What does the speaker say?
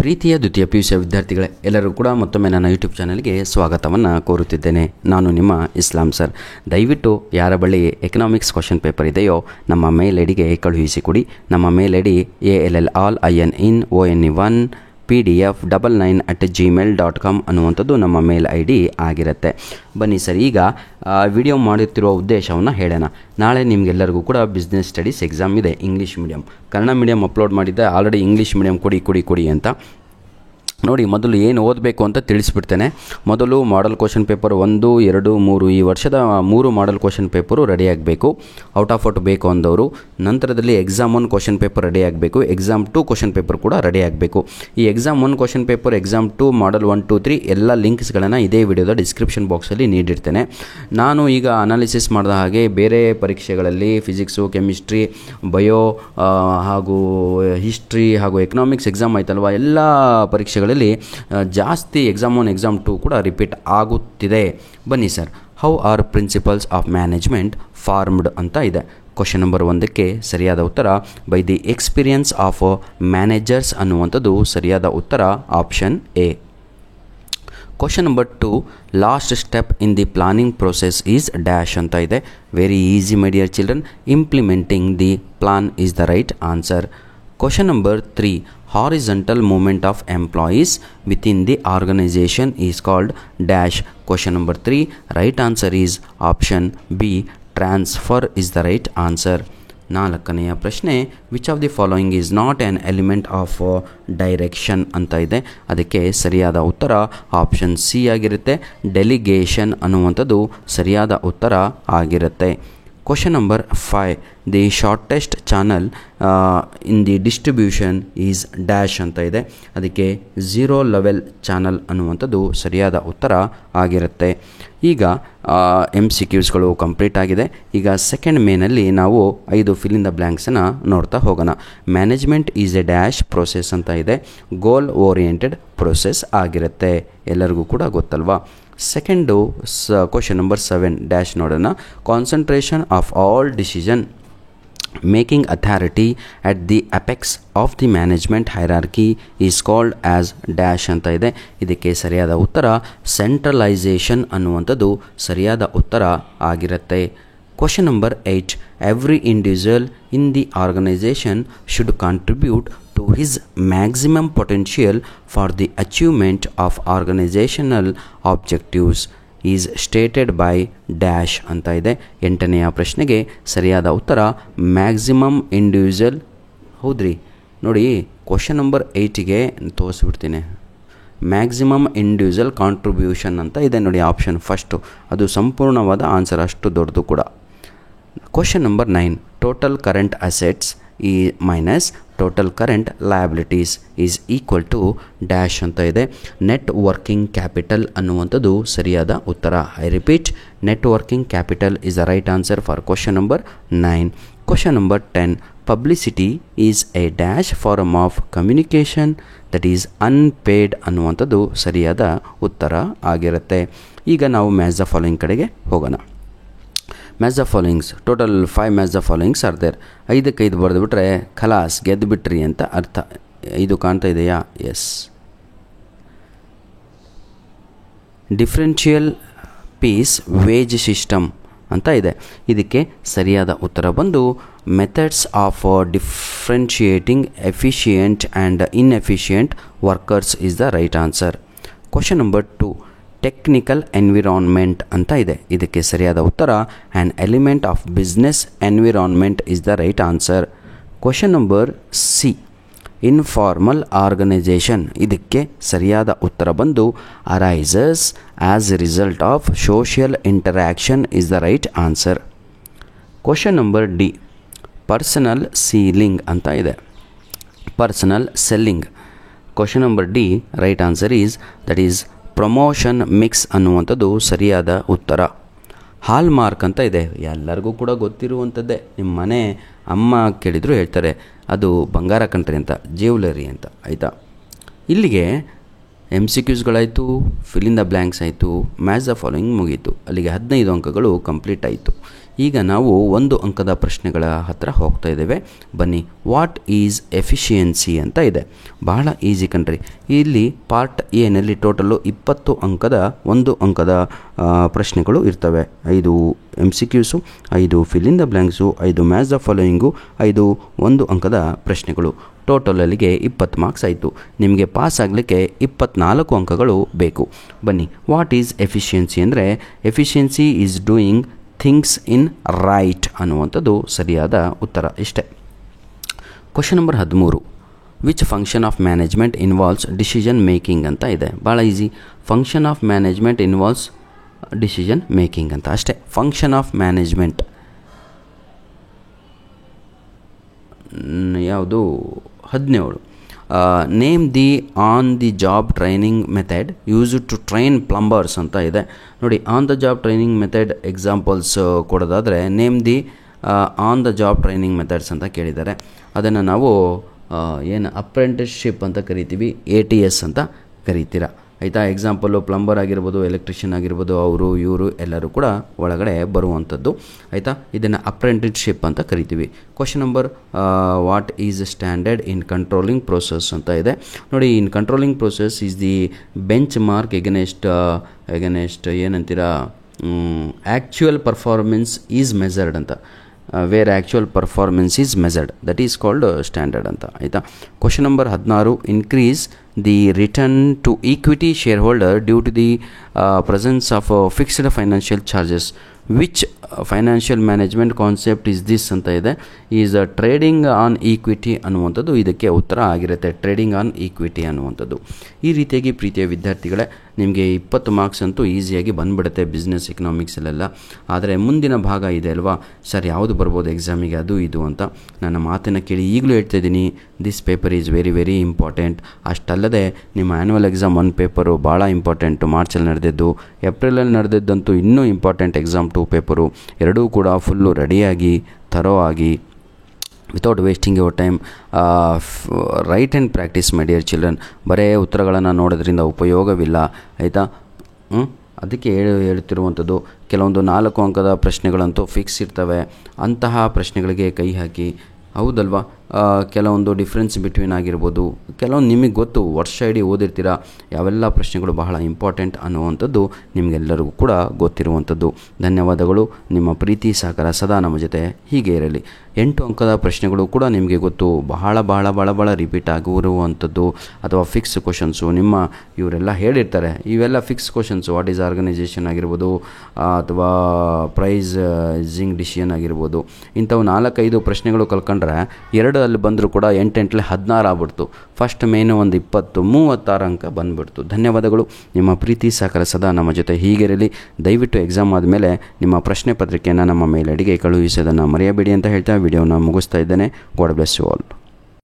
ಪ್ರೀತಿಯ ದ್ವಿತೀಯ PUC ವಿದ್ಯಾರ್ಥಿಗಳೇ, ಎಲ್ಲರೂ ಕೂಡ ಮತ್ತೊಮ್ಮೆ ನನ್ನ ಯೂಟ್ಯೂಬ್ ಚಾನಲ್ಗೆ ಸ್ವಾಗತವನ್ನು ಕೋರುತ್ತಿದ್ದೇನೆ. ನಾನು ನಿಮ್ಮ ಇಸ್ಲಾಂ ಸರ್. ದಯವಿಟ್ಟು ಯಾರ ಬಳಿ ಎಕನಾಮಿಕ್ಸ್ ಕ್ವಶನ್ ಪೇಪರ್ ಇದೆಯೋ ನಮ್ಮ ಮೇಲ್ ಐಡಿಗೆ ಕಳುಹಿಸಿಕೊಡಿ. ನಮ್ಮ ಮೇಲ್ ಐಡಿ ALLININONE1PDF99@gmail.com ಅನ್ನುವಂಥದ್ದು ನಮ್ಮ ಮೇಲ್ ID ಆಗಿರುತ್ತೆ. ಬನ್ನಿ ಸರ್, ಈಗ ವಿಡಿಯೋ ಮಾಡುತ್ತಿರುವ ಉದ್ದೇಶವನ್ನು ಹೇಳೋಣ. ನಾಳೆ ನಿಮಗೆಲ್ಲರಿಗೂ ಕೂಡ ಬಿಸ್ನೆಸ್ ಸ್ಟಡೀಸ್ ಎಕ್ಸಾಮ್ ಇದೆ. English medium, Kannada medium upload ಮಾಡಿದ್ದೆ. ಆಲ್ರೆಡಿ ಇಂಗ್ಲೀಷ್ ಮೀಡಿಯಮ್ ಕೊಡಿ ಅಂತ ನೋಡಿ. ಮೊದಲು ಏನು ಓದಬೇಕು ಅಂತ ತಿಳಿಸ್ಬಿಡ್ತೇನೆ. ಮೊದಲು ಮಾಡಲ್ ಕ್ವಶನ್ ಪೇಪರ್ 1, 2, 3 ಈ ವರ್ಷದ 3 ಮಾಡಲ್ ಕ್ವಶನ್ ಪೇಪರು ರೆಡಿ ಆಗಬೇಕು. ಔಟ್ ಆಫ್ ಔಟ್ ಬೇಕು ಅಂದವರು. ನಂತರದಲ್ಲಿ ಎಕ್ಸಾಮ್ 1 ಕ್ವಶನ್ ಪೇಪರ್ ರೆಡಿ ಆಗಬೇಕು. ಎಕ್ಸಾಮ್ 2 ಕ್ವಶನ್ ಪೇಪರ್ ಕೂಡ ರೆಡಿ ಆಗಬೇಕು. ಈ ಎಕ್ಸಾಮ್ 1 ಕ್ವಶನ್ ಪೇಪರ್, ಎಕ್ಸಾಮ್ 2, ಮಾಡಲ್ 1, 2, 3 ಎಲ್ಲ ಲಿಂಕ್ಸ್ಗಳನ್ನು ಇದೇ ವಿಡಿಯೋದ ಡಿಸ್ಕ್ರಿಪ್ಷನ್ ಬಾಕ್ಸಲ್ಲಿ ನೀಡಿರ್ತೇನೆ. ನಾನು ಈಗ ಅನಾಲಿಸಿಸ್ ಮಾಡಿದ ಹಾಗೆ ಬೇರೆ ಪರೀಕ್ಷೆಗಳಲ್ಲಿ ಫಿಸಿಕ್ಸು, ಕೆಮಿಸ್ಟ್ರಿ, ಬಯೋ ಹಾಗೂ ಹಿಸ್ಟ್ರಿ ಹಾಗೂ ಎಕನಾಮಿಕ್ಸ್ ಎಕ್ಸಾಮ್ ಆಯ್ತಲ್ವ, ಎಲ್ಲ ಪರೀಕ್ಷೆಗಳಲ್ಲಿ ಜಾಸ್ತಿ ಎಕ್ಸಾಮ್ 1, ಎಕ್ಸಾಮ್ 2 ಕೂಡ ರಿಪೀಟ್ ಆಗುತ್ತಿದೆ. ಬನ್ನಿ sir, how are principles of management formed ಅಂತ ಇದೆ. ಕ್ವಶನ್ ನಂಬರ್ 1ಕ್ಕೆ ಸರಿಯಾದ ಉತ್ತರ by the experience of managers ಅನ್ನುವಂಥದ್ದು ಸರಿಯಾದ ಉತ್ತರ option A. Question number 2, last step in the planning process is dash ಅಂತ ಇದೆ. Very easy my dear children. Implementing the plan is the right answer. Question number 3, horizontal movement of employees within the organization is called dash. Question number 3, right answer is option B, transfer is the right answer. ನಾಲ್ಕನೆಯ ಪ್ರಶ್ನೆ, which of the following is not on element of direction ಅಂತ ಇದೆ. ಅದಕ್ಕೆ ಸರಿಯಾದ ಉತ್ತರ option C ಆಗಿರುತ್ತೆ. Delegation ಅನ್ನುವಂಥದ್ದು ಸರಿಯಾದ ಉತ್ತರ ಆಗಿರುತ್ತೆ. Question number 5, the shortest channel in the distribution is dash ಅಂತ ಇದೆ. ಅದಕ್ಕೆ 0 ಲೆವೆಲ್ ಚಾನಲ್ ಅನ್ನುವಂಥದ್ದು ಸರಿಯಾದ ಉತ್ತರ ಆಗಿರುತ್ತೆ. ಈಗ MCQsಗಳು ಕಂಪ್ಲೀಟ್ ಆಗಿದೆ. ಈಗ ಸೆಕೆಂಡ್ ಮೇನಲ್ಲಿ ನಾವು 5 ಫಿಲ್ ಇನ್ ದ ಬ್ಲ್ಯಾಂಕ್ಸನ್ನು ನೋಡ್ತಾ ಹೋಗೋಣ. Management is A dash process ಅಂತ ಇದೆ. ಗೋಲ್ ಓರಿಯೆಂಟೆಡ್ ಪ್ರೊಸೆಸ್ ಆಗಿರುತ್ತೆ, ಎಲ್ಲರಿಗೂ ಕೂಡ ಗೊತ್ತಲ್ವಾ. ಸೆಕೆಂಡು ಕ್ವಶನ್ ನಂಬರ್ 7 ಡ್ಯಾಶ್ ನೋಡೋಣ. Concentration of all decision making authority at the apex of the management hierarchy is called as dash ಅಂತ ಇದೆ. ಇದಕ್ಕೆ ಸರಿಯಾದ ಉತ್ತರ ಸೆಂಟ್ರಲೈಸೇಷನ್ ಅನ್ನುವಂಥದ್ದು ಸರಿಯಾದ ಉತ್ತರ ಆಗಿರುತ್ತೆ. Question number 8, every individual in the organization should contribute to his maximum potential for the achievement of organizational objectives is stated by dash ಅಂತ ಇದೆ. 8ನೆಯ ಪ್ರಶ್ನೆಗೆ ಸರಿಯಾದ ಉತ್ತರ ಮ್ಯಾಕ್ಸಿಮಮ್ ಇಂಡಿವಿಜುವಲ್. ಹೌದ್ರಿ, ನೋಡಿ ಕ್ವಶನ್ ನಂಬರ್ 8ಗೆ ತೋರಿಸ್ಬಿಡ್ತೀನಿ. ಮ್ಯಾಕ್ಸಿಮಮ್ ಇಂಡಿವಿಜುವಲ್ ಕಾಂಟ್ರಿಬ್ಯೂಷನ್ ಅಂತ ಇದೆ ನೋಡಿ, ಆಪ್ಷನ್ ಫಸ್ಟು. ಅದು ಸಂಪೂರ್ಣವಾದ ಆನ್ಸರ್, ಅಷ್ಟು ದೊಡ್ಡದು ಕೂಡ. Question number 9, total current assets minus total current liabilities is equal to dash ಅಂತ ಇದೆ. ನೆಟ್ ವರ್ಕಿಂಗ್ ಕ್ಯಾಪಿಟಲ್ ಅನ್ನುವಂಥದ್ದು ಸರಿಯಾದ ಉತ್ತರ. I repeat, net working capital is the right answer for question number 9. Question number 10, publicity is a dash form of communication that is unpaid ಅನ್ನುವಂಥದ್ದು ಸರಿಯಾದ ಉತ್ತರ ಆಗಿರುತ್ತೆ. ಈಗ ನಾವು ಮ್ಯಾಚ್ ದ ಫಾಲೋಯಿಂಗ್ ಕಡೆಗೆ ಹೋಗೋಣ. Match the followings, total 5 match the followings are there. 5ಕ್ಕೆ 5 ಬರೆದುಬಿಟ್ರೆ ಖಲಾಸ್ ಗೆದ್ದುಬಿಟ್ರಿ ಅಂತ ಅರ್ಥ. 5 ಕಾಣ್ತಾ ಇದೆಯಾ? Yes. Differential piece wage system ಅಂತ ಇದೆ. ಇದಕ್ಕೆ ಸರಿಯಾದ ಉತ್ತರ ಬಂದು methods of differentiating efficient and inefficient workers is the right answer. Question number 2, technical environment ಅಂತ ಇದೆ. ಇದಕ್ಕೆ ಸರಿಯಾದ ಉತ್ತರ an element of business environment is the right answer. Question number C, informal organisation. ಇದಕ್ಕೆ ಸರಿಯಾದ ಉತ್ತರ ಬಂದು arises as A result of social interaction is the right answer. Question number D, personal ceiling ಅಂತ ಇದೆ. Personal selling. Question number D right answer is that is promotion mix ಅನ್ನುವಂಥದ್ದು ಸರಿಯಾದ ಉತ್ತರ. ಹಾಲ್ mark ಅಂತ ಇದೆ, ಎಲ್ಲರಿಗೂ ಕೂಡ ಗೊತ್ತಿರುವಂಥದ್ದೇ. ನಿಮ್ಮ ಮನೆ ಅಮ್ಮ ಕೇಳಿದ್ರು ಹೇಳ್ತಾರೆ ಅದು ಬಂಗಾರ ಕಂಟ್ರಿ ಅಂತ, ಜ್ಯುವೆಲರಿ ಅಂತ, ಆಯಿತಾ. ಇಲ್ಲಿಗೆ MCQsಗಳಾಯಿತು, ಫಿಲ್ ಇನ್ ದ ಬ್ಲ್ಯಾಂಕ್ಸ್ ಆಯಿತು, ಮ್ಯಾಚ್ ದ ಫಾಲೋಯಿಂಗ್ ಮುಗೀತು. ಅಲ್ಲಿಗೆ 15 ಅಂಕಗಳು ಕಂಪ್ಲೀಟ್ ಆಯಿತು. ಈಗ ನಾವು 1 ಅಂಕದ ಪ್ರಶ್ನೆಗಳ ಹತ್ರ ಹೋಗ್ತಾ ಇದ್ದೇವೆ. ಬನ್ನಿ. ವಾಟ್ ಈಸ್ ಎಫಿಷಿಯನ್ಸಿ ಅಂತ ಇದೆ. ಬಹಳ ಈಸಿ ಕಣ್ರಿ. ಇಲ್ಲಿ ಪಾರ್ಟ್ ಎನಲ್ಲಿ ಟೋಟಲ್ಲು 20 ಅಂಕದ 1 ಅಂಕದ ಪ್ರಶ್ನೆಗಳು ಇರ್ತವೆ. 5 MCQಸು, 5 fill in the blanks, 5 match the following, 5 1 ಅಂಕದ ಪ್ರಶ್ನೆಗಳು. ಟೋಟಲ್ ಅಲ್ಲಿಗೆ 20 ಮಾರ್ಕ್ಸ್ ಆಯಿತು. ನಿಮಗೆ ಪಾಸ್ ಆಗಲಿಕ್ಕೆ 24 ಅಂಕಗಳು ಬೇಕು. ಬನ್ನಿ. ವಾಟ್ ಈಸ್ ಎಫಿಷಿಯನ್ಸಿ ಅಂದರೆ efficiency is doing things in right ಅನ್ನುವಂಥದ್ದು ಸರಿಯಾದ ಉತ್ತರ. ಇಷ್ಟೇ. Question number 13. Which function of management involves decision making ಅಂತ ಇದೆ. ಭಾಳ easy. Function of management involves decision making ಅಂತ ಅಷ್ಟೇ. ಫಂಕ್ಷನ್ ಆಫ್ ಮ್ಯಾನೇಜ್ಮೆಂಟ್ ಯಾವುದು? 17. Name the on the job training method used to train plumbers ಅಂತ ಇದೆ. ನೋಡಿ, on the job training method examples ಕೊಡೋದಾದರೆ name the on the job training methods ಅಂತ ಕೇಳಿದ್ದಾರೆ. ಅದನ್ನು ನಾವು ಏನು ಅಪ್ರೆಂಟಿಸ್ಶಿಪ್ ಅಂತ ಕರಿತೀವಿ, ATS ಅಂತ ಕರಿತೀರ. ಆಯಿತಾ? ಎಕ್ಸಾಂಪಲ್ಲು ಪ್ಲಂಬರ್ ಆಗಿರ್ಬೋದು, ಎಲೆಕ್ಟ್ರಿಷಿಯನ್ ಆಗಿರ್ಬೋದು, ಅವರು ಇವರು ಎಲ್ಲರೂ ಕೂಡ ಒಳಗಡೆ ಬರುವಂಥದ್ದು. ಆಯಿತಾ? ಇದನ್ನು ಅಪ್ರೆಂಟಿಸ್ಶಿಪ್ ಅಂತ ಕರಿತೀವಿ. Question number what is standard in controlling process ಅಂತ ಇದೆ. ನೋಡಿ, in controlling process is the benchmark against ಏನಂತೀರಾ, ಆ್ಯಕ್ಚುಯಲ್ ಪರ್ಫಾರ್ಮೆನ್ಸ್ ಈಸ್ ಮೆಜರ್ಡ್ ಅಂತ. Where actual performance is measured, that is called standard ಅಂತ. ಆಯಿತಾ? Question number 16. Increase the return to equity shareholder due to the presence of fixed financial charges. Which financial management concept is this ಅಂತ ಇದೆ. Is trading on equity ಅನ್ನುವಂಥದ್ದು ಇದಕ್ಕೆ ಉತ್ತರ ಆಗಿರುತ್ತೆ. Trading on equity ಅನ್ನುವಂಥದ್ದು. ಈ ರೀತಿಯಾಗಿ ಪ್ರೀತಿಯ ವಿದ್ಯಾರ್ಥಿಗಳೇ, ನಿಮಗೆ 20 ಮಾರ್ಕ್ಸ್ ಅಂತೂ ಈಸಿಯಾಗಿ ಬಂದುಬಿಡುತ್ತೆ ಬಿಸ್ನೆಸ್ ಎಕನಾಮಿಕ್ಸಲ್ಲೆಲ್ಲ. ಆದರೆ ಮುಂದಿನ ಭಾಗ ಇದೆ ಅಲ್ವಾ, ಸರ್ ಯಾವುದು ಬರ್ಬೋದು ಎಕ್ಸಾಮಿಗೆ ಅದು ಇದು ಅಂತ ನನ್ನ ಮಾತನ್ನು ಕೇಳಿ ಈಗಲೂ ಹೇಳ್ತಾ ಇದ್ದೀನಿ. This paper is very very important. ಅಷ್ಟಲ್ಲದೆ ನಿಮ್ಮ ಆ್ಯನ್ಯುವಲ್ ಎಕ್ಸಾಮ್ 1 ಪೇಪರು ಭಾಳ ಇಂಪಾರ್ಟೆಂಟು. ಮಾರ್ಚಲ್ಲಿ ನಡೆದಿದ್ದು, ಏಪ್ರಿಲಲ್ಲಿ ನಡೆದಿದ್ದಂತೂ ಇನ್ನೂ ಇಂಪಾರ್ಟೆಂಟ್ ಎಕ್ಸಾಮ್ 2 ಪೇಪರು. ಎರಡೂ ಕೂಡ ಫುಲ್ಲು ರೆಡಿಯಾಗಿ ಥರೋ ಆಗಿ without wasting your time right and practice my dear children. ಬರೇ ಉತ್ತರಗಳನ್ನು ನೋಡೋದ್ರಿಂದ ಉಪಯೋಗವಿಲ್ಲ. ಆಯಿತಾ? ಅದಕ್ಕೆ ಹೇಳ್ತಿರುವಂಥದ್ದು ಕೆಲವೊಂದು 4 ಅಂಕದ ಪ್ರಶ್ನೆಗಳಂತೂ ಫಿಕ್ಸ್ ಇರ್ತವೆ. ಅಂತಹ ಪ್ರಶ್ನೆಗಳಿಗೆ ಕೈ ಹಾಕಿ. ಹೌದಲ್ವಾ? ಕೆಲವೊಂದು ಡಿಫ್ರೆನ್ಸ್ ಬಿಟ್ವೀನ್ ಆಗಿರ್ಬೋದು, ಕೆಲವೊಂದು ನಿಮಗೆ ಗೊತ್ತು, ವರ್ಷ ಇಡೀ ಓದಿರ್ತೀರ ಯಾವೆಲ್ಲ ಪ್ರಶ್ನೆಗಳು ಬಹಳ ಇಂಪಾರ್ಟೆಂಟ್ ಅನ್ನುವಂಥದ್ದು ನಿಮಗೆಲ್ಲರಿಗೂ ಕೂಡ ಗೊತ್ತಿರುವಂಥದ್ದು. ಧನ್ಯವಾದಗಳು. ನಿಮ್ಮ ಪ್ರೀತಿ ಸಹಕಾರ ಸದಾ ನಮ್ಮ ಜೊತೆ ಹೀಗೆ ಇರಲಿ. 8 ಅಂಕದ ಪ್ರಶ್ನೆಗಳು ಕೂಡ ನಿಮಗೆ ಗೊತ್ತು, ಬಹಳ ಬಹಳ ಬಹಳ ಬಹಳ ರಿಪೀಟ್ ಆಗಿರುವಂಥದ್ದು ಅಥವಾ ಫಿಕ್ಸ್ ಕ್ವಶನ್ಸು. ನಿಮ್ಮ ಇವರೆಲ್ಲ ಹೇಳಿರ್ತಾರೆ ಇವೆಲ್ಲ fix questions. What is organization ಆಗಿರ್ಬೋದು ಅಥವಾ ಪ್ರೈಸಿಂಗ್ ಡಿಸಿಷನ್ ಆಗಿರ್ಬೋದು. ಇಂಥವು 4-5 ಪ್ರಶ್ನೆಗಳು ಕಲ್ಕೊಂಡ್ರೆ 2 ಅಲ್ಲಿ ಬಂದರೂ ಕೂಡ 8 16 ಆಗ್ಬಿಡ್ತು. ಫಸ್ಟ್ ಮೇನು ಒಂದು 20-36 ಅಂಕ ಬಂದುಬಿಡ್ತು. ಧನ್ಯವಾದಗಳು. ನಿಮ್ಮ ಪ್ರೀತಿ ಸಹಕಾರ ಸದಾ ನಮ್ಮ ಜೊತೆ ಹೀಗಿರಲಿ. ದಯವಿಟ್ಟು ಎಕ್ಸಾಮ್ ಆದಮೇಲೆ ನಿಮ್ಮ ಪ್ರಶ್ನೆ ಪತ್ರಿಕೆಯನ್ನು ನಮ್ಮ ಮೇಲ್ ಐಡಿಗೆ ಕಳುಹಿಸೋದನ್ನು ಮರೆಯಬೇಡಿ ಅಂತ ಹೇಳ್ತಾ ವಿಡಿಯೋನ ಮುಗಿಸ್ತಾ ಇದ್ದೇನೆ. God bless you all.